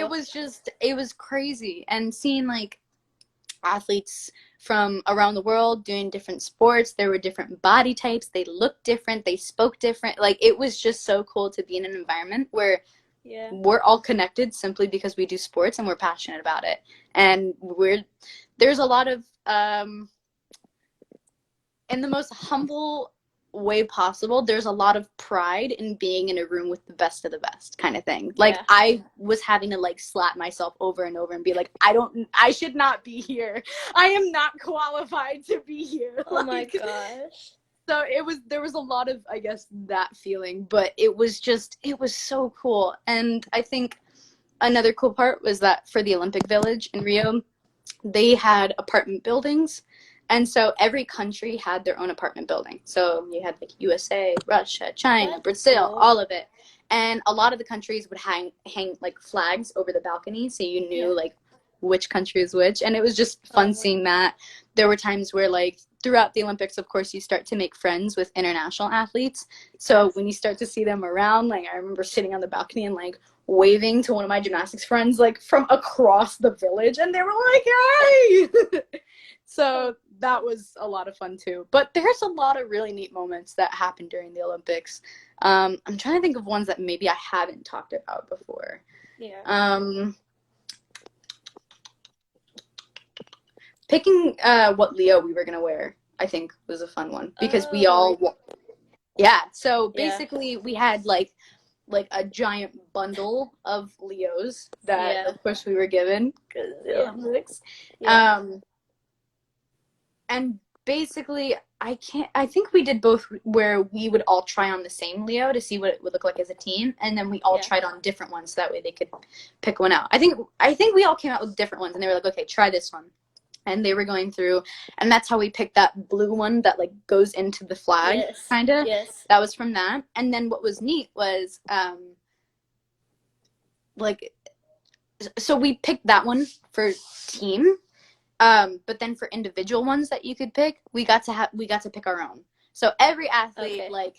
it was crazy. And seeing like athletes from around the world doing different sports, there were different body types, they looked different, they spoke different. Like it was just so cool to be in an environment where Yeah, we're all connected simply because we do sports and we're passionate about it. And there's a lot of in the most humble way possible, there's a lot of pride in being in a room with the best of the best kind of thing. Like yeah. I was having to like slap myself over and over and be like, I should not be here. I am not qualified to be here. Oh my Like, gosh. so there was a lot of, I guess, that feeling, but it was so cool. And I think another cool part was that for the Olympic Village in Rio, they had apartment buildings. And so every country had their own apartment building. So you had like USA, Russia, China, That's Brazil, cool. all of it. And a lot of the countries would hang like flags over the balcony so you Yeah. knew like which country is which. And it was just fun Oh, seeing that. There were times where like throughout the Olympics, of course, you start to make friends with international athletes. yeah. So when you start to see them around, like I remember sitting on the balcony and like waving to one of my gymnastics friends like from across the village, and they were like, "Hey!" So that was a lot of fun too. But there's a lot of really neat moments that happened during the Olympics. I'm trying to think of ones that maybe I haven't talked about before. Yeah. Um, Picking what Leo we were gonna wear, I think, was a fun one because we Oh, all, yeah. So yeah. basically, we had like a giant bundle of Leos that, Yeah. of course, we were given because the Yeah. Olympics. Yeah. Um, and basically, I think we did both where we would all try on the same Leo to see what it would look like as a team, and then we all Yeah. tried on different ones so that way they could pick one out. I think we all came out with different ones, and they were like, okay, try this one. And they were going through, and that's how we picked that blue one that like goes into the flag, Yes. kind of. Yes. That was from that. And then what was neat was like, so we picked that one for team, but then for individual ones that you could pick, we got to pick our own. So every athlete, Okay.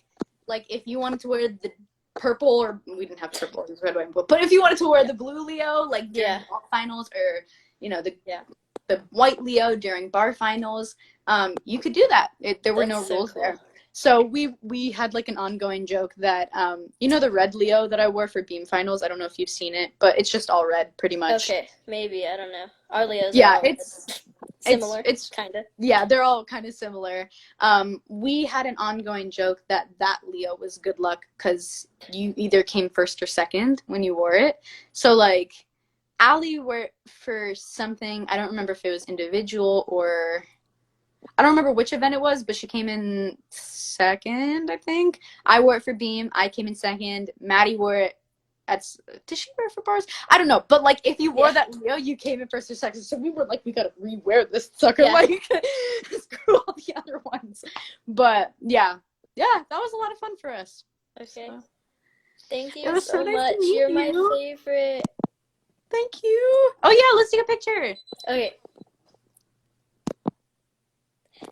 like if you wanted to wear the purple, or we didn't have purple, it was red, white, and blue, but if you wanted to wear the blue Leo like during Yeah. finals, or the Yeah. the white Leo during bar finals, you could do that. There were no That's so rules cool. there. So we had like an ongoing joke that the red Leo that I wore for beam finals. I don't know if you've seen it, but it's just all red pretty much. Okay, maybe, I don't know. Our Leos are Yeah, all similar, it's kind of. yeah, they're all kind of similar. We had an ongoing joke that Leo was good luck because you either came first or second when you wore it. So like Allie wore it for something. I don't remember if it was individual or I don't remember which event it was, but she came in second, I think. I wore it for beam. I came in second. Maddie wore it at. Did she wear it for bars? I don't know. But like, if you wore Yeah, that Leo, you came in first or second. So we were like, we gotta re-wear this sucker. yeah. Like, screw all the other ones. But yeah, that was a lot of fun for us. Okay. So, Thank it you was so so nice to much. meet You're my you. favorite. Thank you. Oh yeah, let's take a picture. Okay.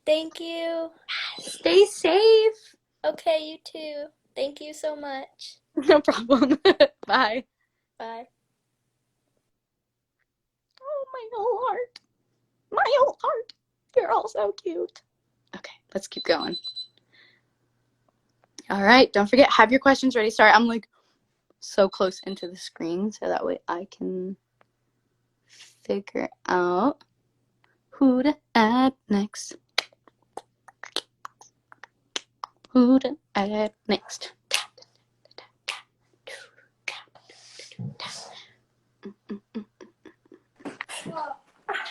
Thank you. Stay safe. Okay, you too. Thank you so much. No problem. Bye. Bye. Oh, my whole heart. My whole heart. You're all so cute. Okay, let's keep going. All right, don't forget, have your questions ready. Sorry, I'm like so close into the screen so that way I can figure out who to add next. Who to add next.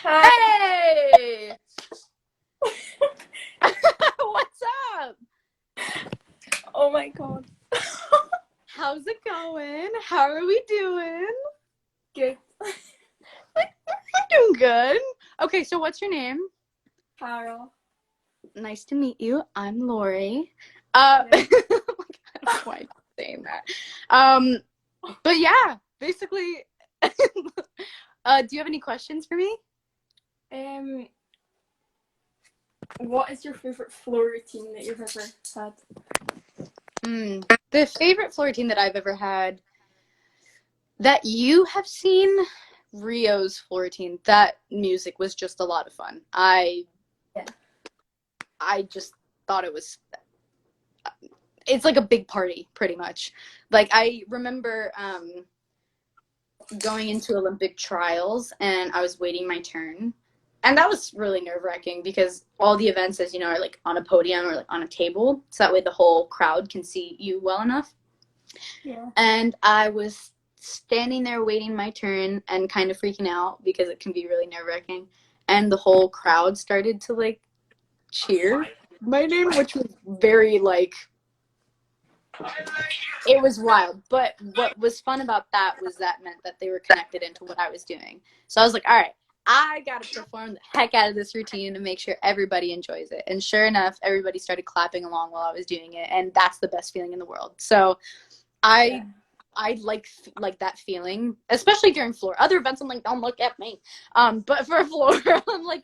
Hey! What's up? Oh my god. How's it going? How are we doing? Good. Doing good. Okay, so what's your name? Carol. Nice to meet you. I'm Laurie. I don't know why I'm saying that. But yeah, basically, do you have any questions for me? What is your favorite floor routine that you've ever had? The favorite floor routine that I've ever had that you have seen, Rio's floor routine. That music was just a lot of fun. I just thought it's like a big party, pretty much. Like, I remember going into Olympic trials, and I was waiting my turn. And that was really nerve-wracking because all the events, as you know, are like on a podium or like on a table. So that way the whole crowd can see you well enough. Yeah. And I was standing there waiting my turn and kind of freaking out because it can be really nerve-wracking. And the whole crowd started to like cheer my name, which was very like, it was wild. But what was fun about that was that meant that they were connected into what I was doing. So I was like, all right, I got to perform the heck out of this routine to make sure everybody enjoys it. And sure enough, everybody started clapping along while I was doing it. And that's the best feeling in the world. So I like that feeling, especially during floor. Other events, I'm like, don't look at me. But for floor, I'm like,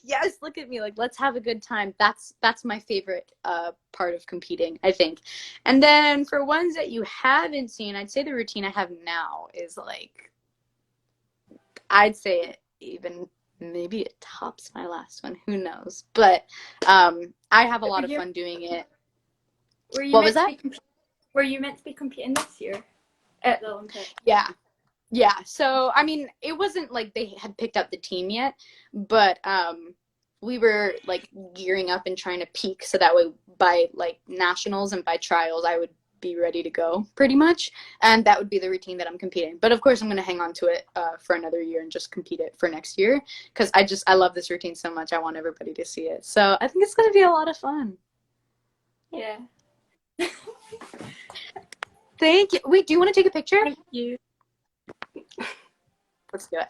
yes, look at me. Like, let's have a good time. That's my favorite part of competing, I think. And then for ones that you haven't seen, I'd say the routine I have now is like, I'd say it even maybe it tops my last one. Who knows? But I have a lot of fun doing it. What was that? Were you meant to be competing this year at the Olympics? Yeah. So, I mean, it wasn't like they had picked up the team yet, but we were like gearing up and trying to peak so that way by like nationals and by trials I would be ready to go pretty much, and that would be the routine that I'm competing. But of course I'm going to hang on to it for another year and just compete it for next year because I love this routine so much. I want everybody to see it. So I think it's going to be a lot of fun. Yeah. Thank you. Wait, do you want to take a picture? Thank you. Let's do it.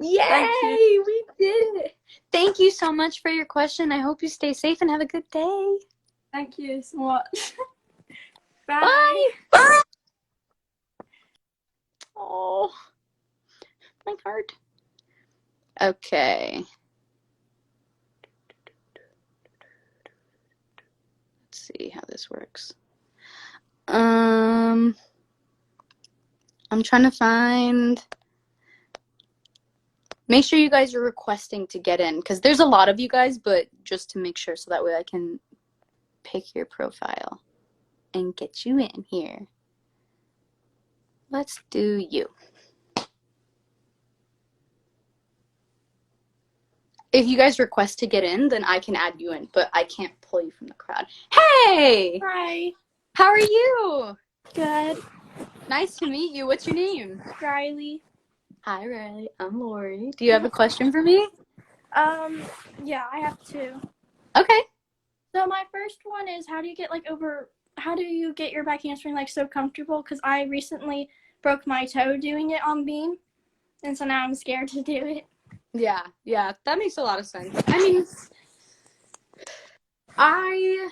Yay! We did it. Thank you so much for your question. I hope you stay safe and have a good day. Thank you so much. Bye. Bye. Bye. Oh, my heart. Okay. Let's see how this works. I'm trying to find. Make sure you guys are requesting to get in because there's a lot of you guys, but just to make sure so that way I can pick your profile and get you in here. Let's do you. If you guys request to get in, then I can add you in, but I can't pull you from the crowd. Hey! Hi. How are you? Good. Nice to meet you. What's your name? Riley. Hi, Riley. I'm Laurie. Do you have a question for me? Yeah, I have two. Okay. So my first one is how do you get your back handspring like so comfortable? Because I recently broke my toe doing it on beam, and so now I'm scared to do it. Yeah, that makes a lot of sense. I mean, I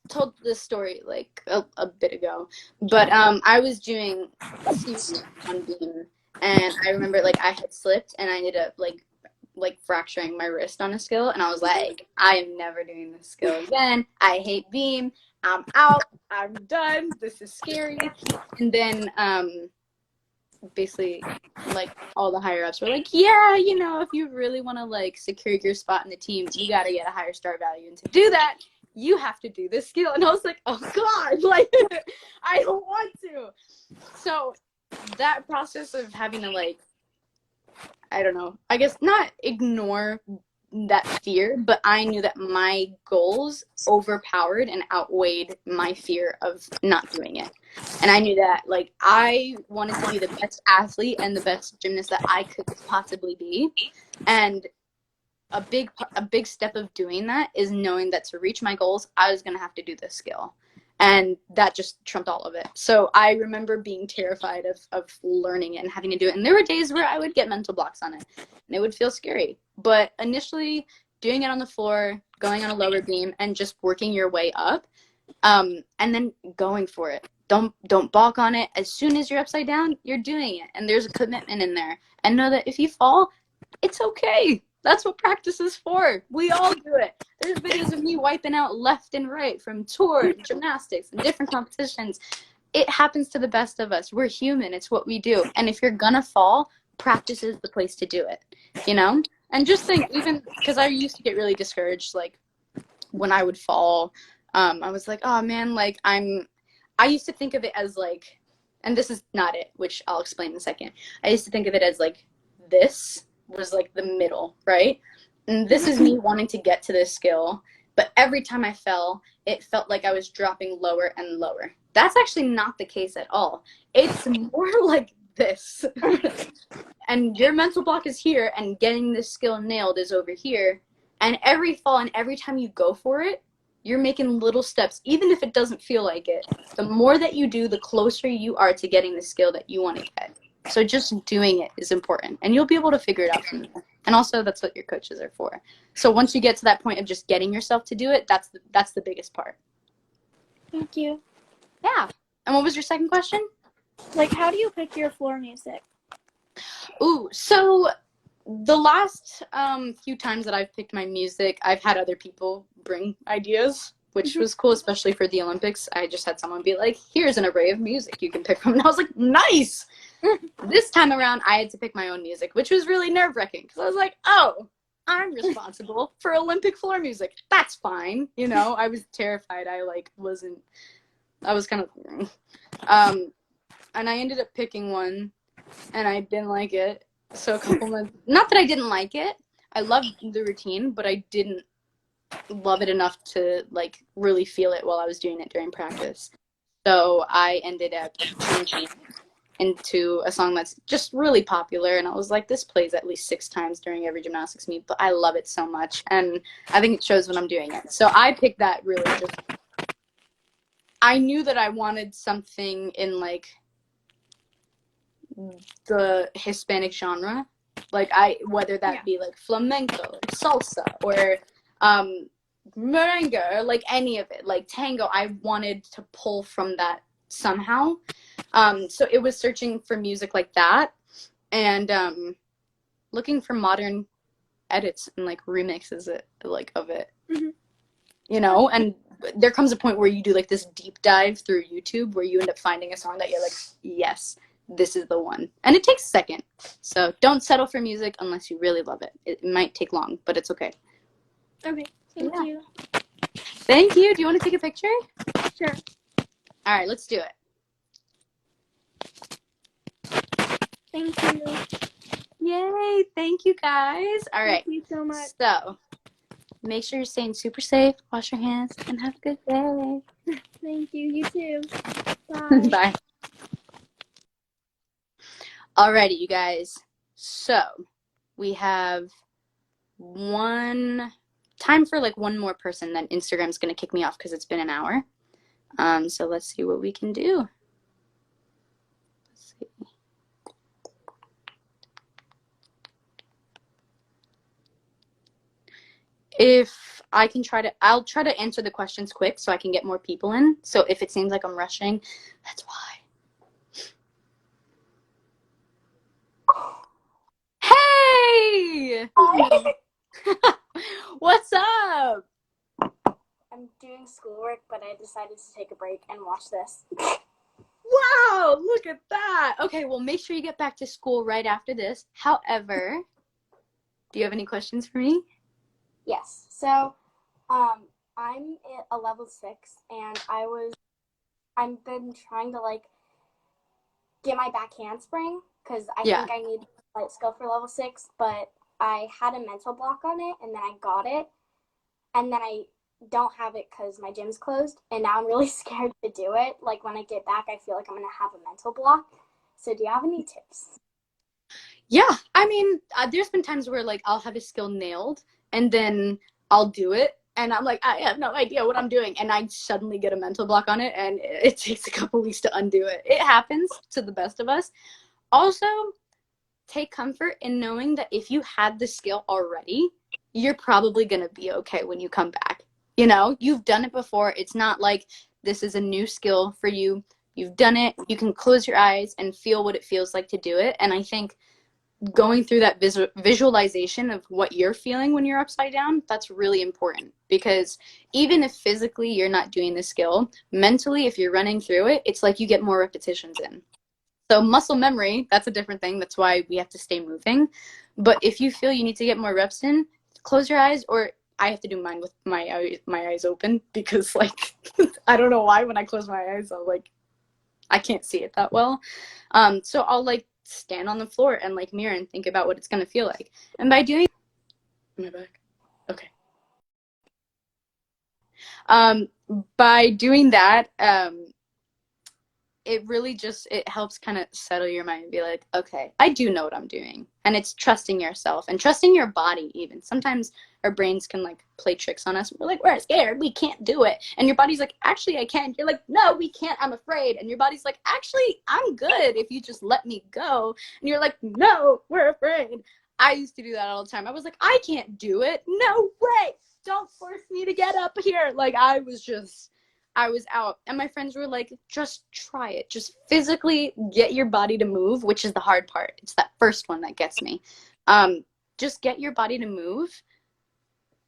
told this story like a bit ago, but I was doing skiing on beam, and I remember like I had slipped and I ended up like fracturing my wrist on a skill, and I was like, I am never doing this skill again. I hate beam. I'm out. I'm done. This is scary. And then basically like all the higher ups were like, yeah, you know, if you really want to like secure your spot in the team, you got to get a higher star value, and to do that you have to do this skill. And I was like, oh god, like I don't want to. So that process of having to like, I don't know, I guess not ignore that fear, but I knew that my goals overpowered and outweighed my fear of not doing it. And I knew that, like, I wanted to be the best athlete and the best gymnast that I could possibly be. And a big step of doing that is knowing that to reach my goals, I was going to have to do this skill. And that just trumped all of it. So I remember being terrified of learning it and having to do it. And there were days where I would get mental blocks on it and it would feel scary. But initially doing it on the floor, going on a lower beam, and just working your way up, and then going for it. Don't balk on it. As soon as you're upside down, you're doing it. And there's a commitment in there. And know that if you fall, it's okay. That's what practice is for. We all do it. There's videos of me wiping out left and right from tour, gymnastics, and different competitions. It happens to the best of us. We're human. It's what we do. And if you're gonna fall, practice is the place to do it, you know? And just think, even because I used to get really discouraged, like when I would fall, I was like, oh man, like I used to think of it as like, and this is not it, which I'll explain in a second. I used to think of it as like this was like the middle, right? And this is me wanting to get to this skill, but every time I fell, it felt like I was dropping lower and lower. That's actually not the case at all. It's more like this. And your mental block is here, and getting this skill nailed is over here. And every fall and every time you go for it, you're making little steps, even if it doesn't feel like it. The more that you do, the closer you are to getting the skill that you want to get. So just doing it is important, and you'll be able to figure it out from there. And also, that's what your coaches are for. So once you get to that point of just getting yourself to do it, that's the biggest part. Thank you. Yeah. And what was your second question? Like, how do you pick your floor music? Ooh, so the last few times that I've picked my music, I've had other people bring ideas, which was cool, especially for the Olympics. I just had someone be like, here's an array of music you can pick from. And I was like, nice! This time around, I had to pick my own music, which was really nerve-wracking because I was like, oh, I'm responsible for Olympic floor music. That's fine. You know, I was terrified. I was kind of, and I ended up picking one, and I didn't like it. So a couple months, not that I didn't like it. I loved the routine, but I didn't love it enough to like really feel it while I was doing it during practice. So I ended up changing it into a song that's just really popular, and I was like, this plays at least 6 times during every gymnastics meet, but I love it so much, and I think it shows when I'm doing it. So I picked that really just, I knew that I wanted something in like the Hispanic genre, like whether that be like flamenco or salsa or merengue or like any of it, like tango, I wanted to pull from that somehow. So it was searching for music like that, and looking for modern edits and like remixes of it, you know. And there comes a point where you do like this deep dive through YouTube where you end up finding a song that you're like, yes, this is the one. And it takes a second, so don't settle for music unless you really love it. It might take long, but it's okay. Okay, thank you. Thank you. Do you want to take a picture? Sure. All right, let's do it. Thank you. Yay, thank you guys. All right, Thank you so much. so make sure you're staying super safe, wash your hands, and have a good day. Thank you. You too. Bye. Bye. Alrighty, you guys. So we have time for like one more person, then Instagram's gonna kick me off because it's been an hour. So let's see what we can do. Let's see. If I can I'll try to answer the questions quick so I can get more people in. So if it seems like I'm rushing, that's why. Hey! What's up? I'm doing schoolwork, but I decided to take a break and watch this. Wow, look at that. Okay, well, make sure you get back to school right after this. However, do you have any questions for me? Yes. So, I'm at a level 6, and I've been trying to like get my back handspring because I think I need light skill for level 6, but I had a mental block on it, and then I got it, and then I don't have it because my gym's closed, and now I'm really scared to do it. Like when I get back, I feel like I'm gonna have a mental block. So do you have any tips? Yeah, I mean, there's been times where like I'll have a skill nailed and then I'll do it and I'm like, I have no idea what I'm doing, and I suddenly get a mental block on it and it takes a couple weeks to undo it. It happens to the best of us. Also, take comfort in knowing that if you had the skill already, you're probably going to be okay when you come back. You know, you've done it before. It's not like this is a new skill for you. You've done it. You can close your eyes and feel what it feels like to do it. And I think going through that visualization of what you're feeling when you're upside down, that's really important, because even if physically you're not doing the skill, mentally, if you're running through it, it's like you get more repetitions in. So muscle memory, that's a different thing. That's why we have to stay moving. But if you feel you need to get more reps in, close your eyes, or I have to do mine with my eyes open, because like I don't know why when I close my eyes I can't see it that well. So I'll like stand on the floor and like mirror and think about what it's gonna feel like. And by doing, am I back? Okay. By doing that, it really just, it helps kind of settle your mind and be like, okay, I do know what I'm doing. And it's trusting yourself and trusting your body even. Sometimes our brains can like play tricks on us. We're like, we're scared, we can't do it. And your body's like, actually I can. You're like, no, we can't, I'm afraid. And your body's like, actually I'm good if you just let me go. And you're like, no, we're afraid. I used to do that all the time. I was like, I can't do it. No way. Don't force me to get up here. Like I was out, and my friends were like, just try it. Just physically get your body to move, which is the hard part. It's that first one that gets me. Just get your body to move.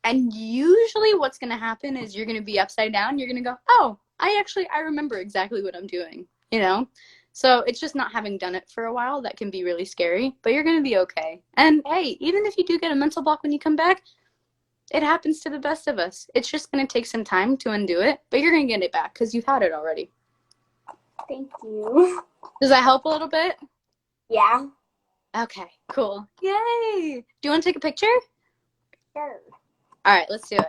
And usually what's going to happen is you're going to be upside down. You're going to go, oh, I remember exactly what I'm doing, you know? So it's just not having done it for a while that can be really scary, but you're going to be okay. And hey, even if you do get a mental block when you come back, it happens to the best of us. It's just going to take some time to undo it, but you're going to get it back because you've had it already. Thank you. Does that help a little bit? Yeah. Okay, cool. Yay! Do you want to take a picture? Sure. All right, let's do it.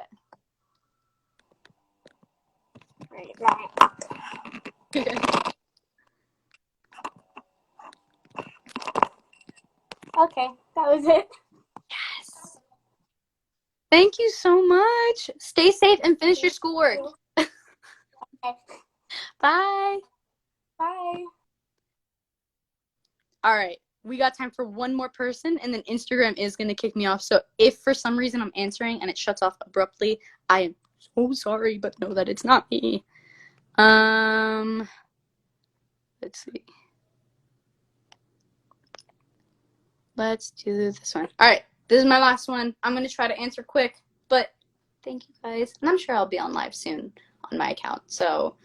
Right. Okay, that was it. Yes. Thank you so much. Stay safe and finish your schoolwork. Okay. Bye. Bye. All right, we got time for one more person, and then Instagram is going to kick me off. So if for some reason I'm answering and it shuts off abruptly, I am so sorry, but know that it's not me. Let's see. Let's do this one. All right, this is my last one. I'm going to try to answer quick, but thank you guys. And I'm sure I'll be on live soon on my account, so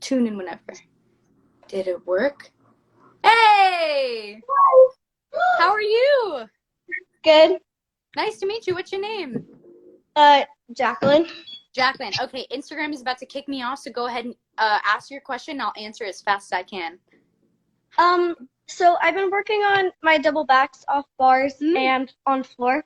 tune in whenever. Did it work? Hey! How are you? Good. Nice to meet you. What's your name? Jacqueline. Jacqueline. Okay, Instagram is about to kick me off, so go ahead and ask your question. I'll answer as fast as I can. So I've been working on my double backs off bars and on floor,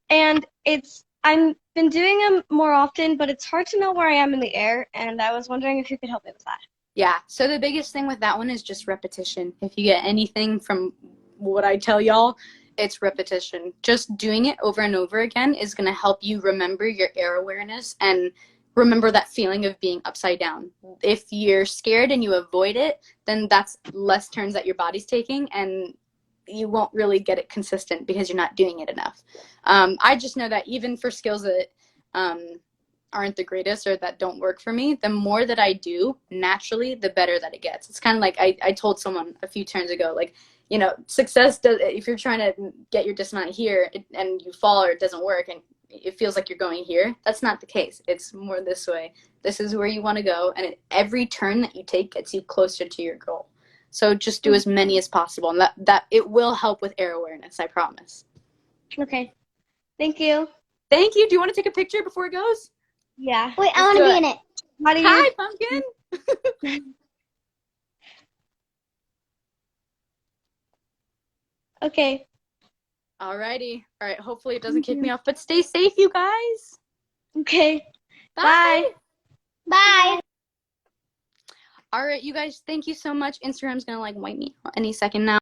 and I've been doing them more often, but it's hard to know where I am in the air, and I was wondering if you could help me with that. Yeah, so the biggest thing with that one is just repetition. If you get anything from what I tell y'all, it's repetition. Just doing it over and over again is going to help you remember your air awareness and remember that feeling of being upside down. If you're scared and you avoid it, then that's less turns that your body's taking, and you won't really get it consistent because you're not doing it enough. I just know that even for skills that aren't the greatest or that don't work for me, the more that I do naturally, the better that it gets. It's kind of like I told someone a few turns ago, like, you know, success does, if you're trying to get your dismount here and you fall or it doesn't work and it feels like you're going here, that's not the case. It's more this way. This is where you want to go, and every turn that you take gets you closer to your goal. So just do as many as possible, and that it will help with air awareness, I promise. Okay. Thank you. Thank you. Do you want to take a picture before it goes? Yeah. Wait, I Let's want to do be it. in it. How do you? Hi, Pumpkin. Okay. Alrighty. All right. Hopefully it doesn't kick me off, but stay safe, you guys. Okay. Bye. Bye. All right, you guys. Thank you so much. Instagram's gonna like wipe me out any second now.